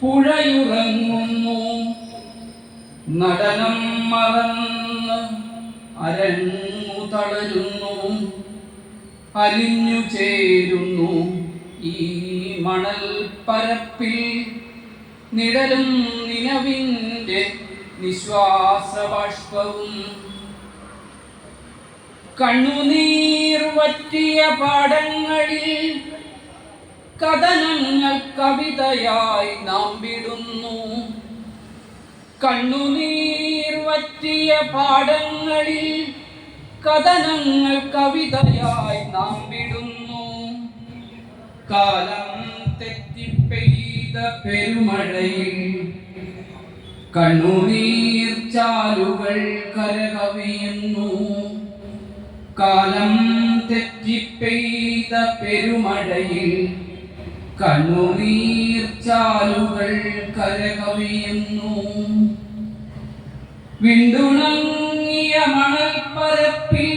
പുഴയുറങ്ങുന്നു നടനം മറന്ന് അരങ്ങു തളരുന്നു അലിഞ്ഞു ചേരുന്നു ഈ മണൽ പരപ്പിൽ നിഴലും നിലവിൻ്റെ നിശ്വാസബാഷ്പവും കണ്ണുനീർ വറ്റിയ പാടങ്ങളിൽ കഥനങ്ങൾ കവിതയായി നാം വിടുന്നു കണ്ണുനീർ വറ്റിയ പാടങ്ങളിൽ കഥനങ്ങൾ കവിതയായി നാം വിടുന്നു കാലം തെറ്റിപ്പെയ്ത പെരുമഴയിൽ കണ്ണുനീർ ചാലുകൾ കരകവിയുന്നു കാലം തെറ്റിപ്പെയ്ത പെരുമഴയിൽ കണ്ണുനീർ ചാലുകൾ കരകവിയുന്നു വിണ്ടുണങ്ങിയ മണൽപ്പരപ്പിൽ